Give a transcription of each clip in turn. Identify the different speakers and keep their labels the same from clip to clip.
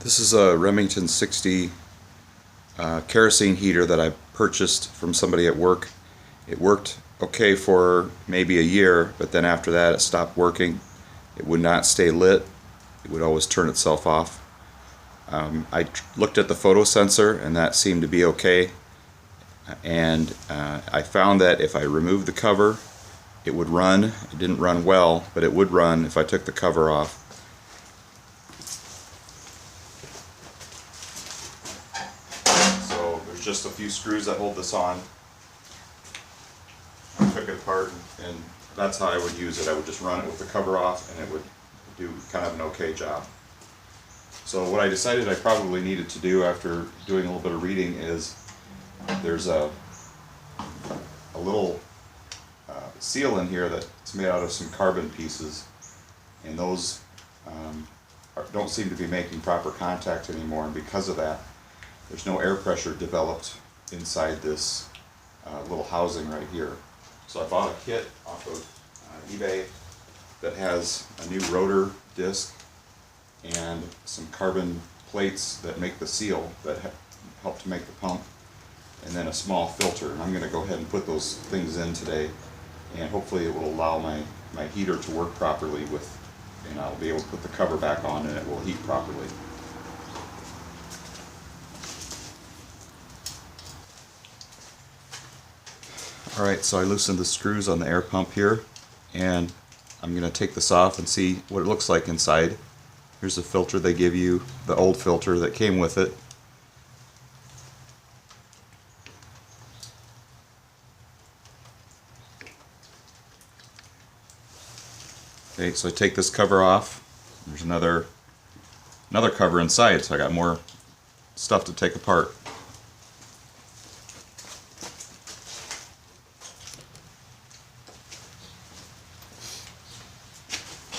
Speaker 1: This is a Remington 60 kerosene heater that I purchased from somebody at work. It worked okay for maybe a year, but then after that it stopped working. It would not stay lit. It would always turn itself off. I looked at the photo sensor and that seemed to be okay. And I found that if I removed the cover, it would run. It didn't run well, but it would run if I took the cover off. So there's just a few screws that hold this on. I took it apart and that's how I would use it. I would just run it with the cover off and it would do kind of an okay job. So what I decided I probably needed to do after doing a little bit of reading is there's a little seal in here that's made out of some carbon pieces, and those don't seem to be making proper contact anymore, and because of that there's no air pressure developed inside this little housing right here. So I bought a kit off of eBay that has a new rotor disc and some carbon plates that make the seal that help to make the pump, and then a small filter. And I'm going to go ahead and put those things in today, and hopefully it will allow my heater to work properly and I'll be able to put the cover back on and it will heat properly. Alright, so I loosened the screws on the air pump here, and I'm going to take this off and see what it looks like inside. Here's the filter they give you, the old filter that came with it. Okay, so I take this cover off. There's another cover inside, so I got more stuff to take apart.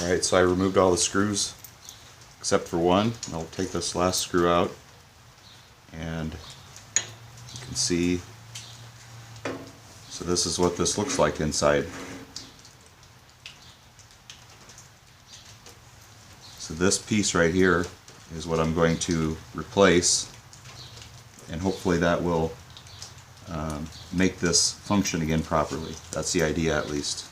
Speaker 1: Alright, so I removed all the screws except for one. I'll take this last screw out, and you can see, so this is what this looks like inside. So this piece right here is what I'm going to replace, and hopefully that will make this function again properly. That's the idea, at least.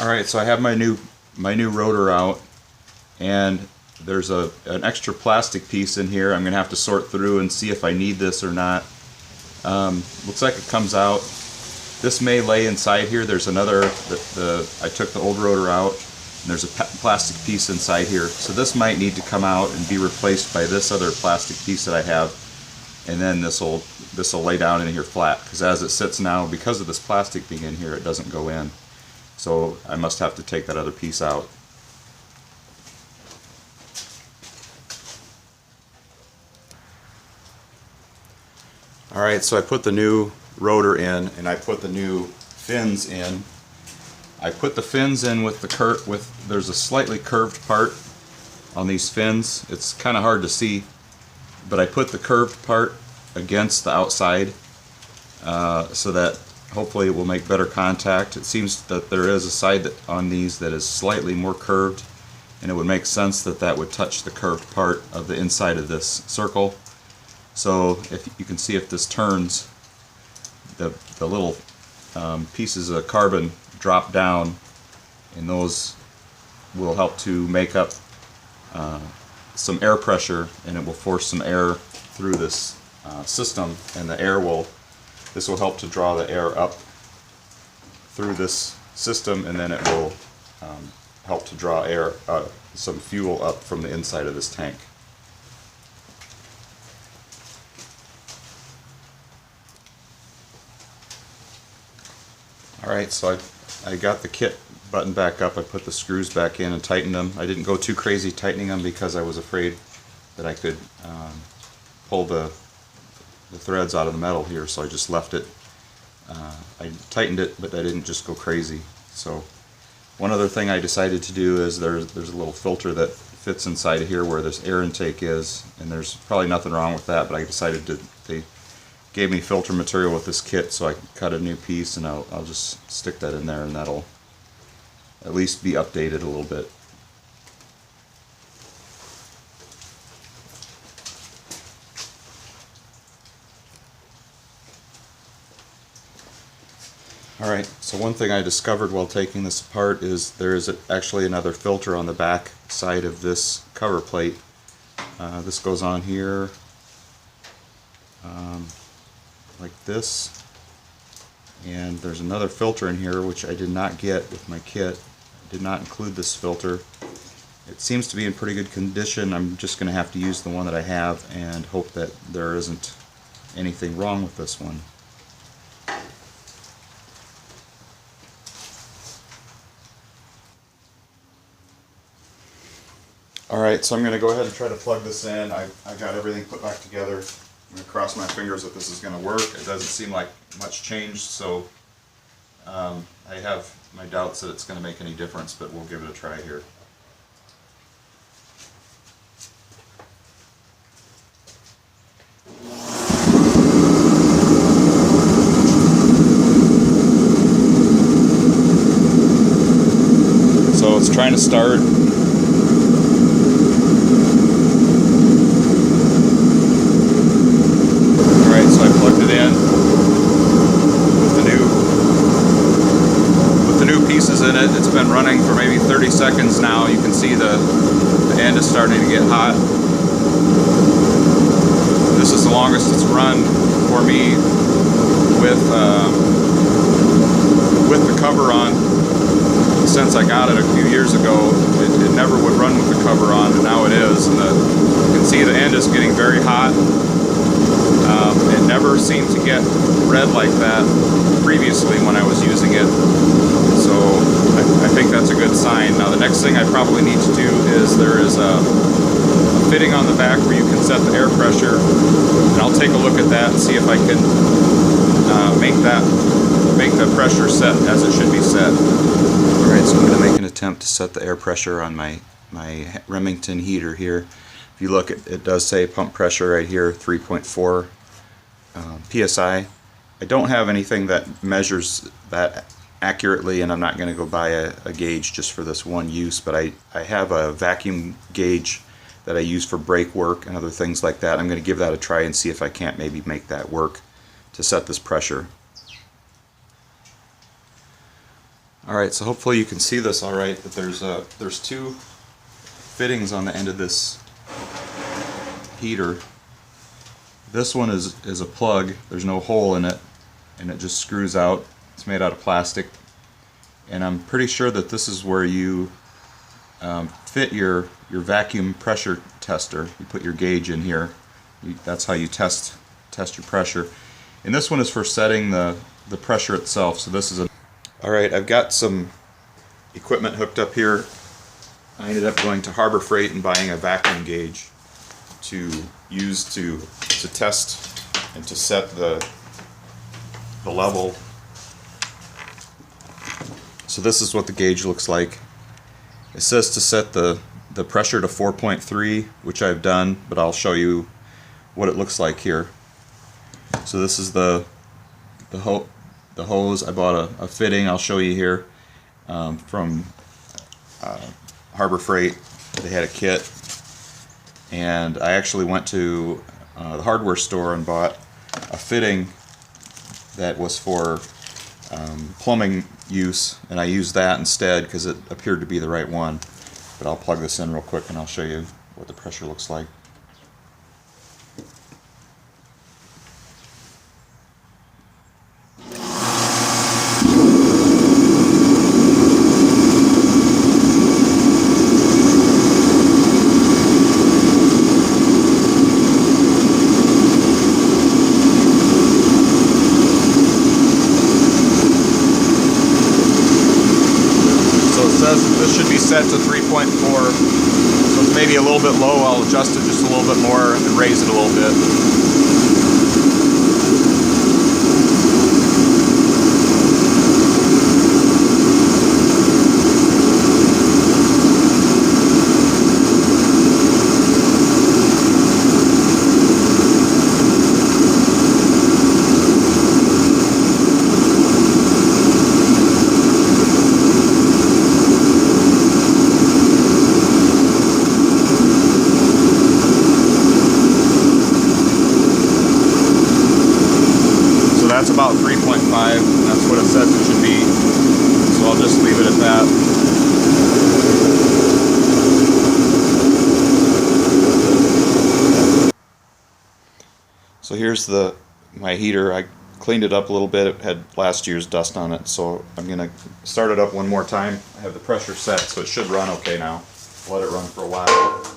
Speaker 1: Alright, so I have my new rotor out, and there's an extra plastic piece in here. I'm going to have to sort through and see if I need this or not. Looks like it comes out. This may lay inside here. There's another, I took the old rotor out, and there's a plastic piece inside here. So this might need to come out and be replaced by this other plastic piece that I have, and then this will lay down in here flat, because as it sits now, because of this plastic being in here, it doesn't go in. So I must have to take that other piece out. Alright, so I put the new rotor in, and I put the new fins in. I put the fins in with there's a slightly curved part on these fins. It's kind of hard to see, but I put the curved part against the outside so that hopefully it will make better contact. It seems that there is a side on these that is slightly more curved, and it would make sense that that would touch the curved part of the inside of this circle. So if you can see, if this turns, the little pieces of carbon drop down, and those will help to make up some air pressure, and it will force some air through this system, and this will help to draw the air up through this system, and then it will help to draw some fuel up from the inside of this tank. Alright, so I got the kit buttoned back up. I put the screws back in and tightened them. I didn't go too crazy tightening them because I was afraid that I could pull the threads out of the metal here, so I just left it. I tightened it, but I didn't just go crazy. So one other thing I decided to do is there's a little filter that fits inside of here where this air intake is, and there's probably nothing wrong with that, but I decided to gave me filter material with this kit, so I can cut a new piece and I'll just stick that in there, and that'll at least be updated a little bit. Alright, so one thing I discovered while taking this apart is there is actually another filter on the back side of this cover plate. This goes on here like this, and there's another filter in here which I did not get with my kit. I did not include this filter. It seems to be in pretty good condition. I'm just going to have to use the one that I have and hope that there isn't anything wrong with this one. Alright, so I'm going to go ahead and try to plug this in. I got everything put back together. I'm going to cross my fingers that this is going to work. It doesn't seem like much changed, so I have my doubts that it's going to make any difference, but we'll give it a try here. So it's trying to start. In it. It's been running for maybe 30 seconds now. You can see the end is starting to get hot. This is the longest it's run for me with the cover on since I got it a few years ago. It never would run with the cover on, and now it is. And you can see the end is getting very hot. It never seemed to get red like that previously when I was using it. So I think that's a good sign. Now the next thing I probably need to do is there is a fitting on the back where you can set the air pressure, and I'll take a look at that and see if I can make the pressure set as it should be set. Alright, so I'm going to make an attempt to set the air pressure on my Remington heater here. If you look, it does say pump pressure right here, 3.4 psi. I don't have anything that measures that accurately, and I'm not going to go buy a gauge just for this one use, but I have a vacuum gauge that I use for brake work and other things like that. I'm going to give that a try and see if I can't maybe make that work to set this pressure. Alright, so hopefully you can see this alright, but there's two fittings on the end of this heater. This one is a plug. There's no hole in it, and it just screws out. It's made out of plastic, and I'm pretty sure that this is where you fit your vacuum pressure tester. You put your gauge in here. That's how you test your pressure. And this one is for setting the pressure itself. So this is a... Alright, I've got some equipment hooked up here. I ended up going to Harbor Freight and buying a vacuum gauge to use to test and to set the level. So this is what the gauge looks like. It says to set the pressure to 4.3, which I've done, but I'll show you what it looks like here. So this is the hose. I bought a fitting, I'll show you here, from Harbor Freight. They had a kit, and I actually went to the hardware store and bought a fitting that was for plumbing use, and I used that instead because it appeared to be the right one. But I'll plug this in real quick and I'll show you what the pressure looks like. This should be set to 3.4, so it's maybe a little bit low. I'll adjust it just a little bit more and raise it a little bit. that's about 3.5, and that's what it says it should be. So I'll just leave it at that. So here's my heater. I cleaned it up a little bit. It had last year's dust on it, so I'm gonna start it up one more time. I have the pressure set, so it should run okay now. Let it run for a while.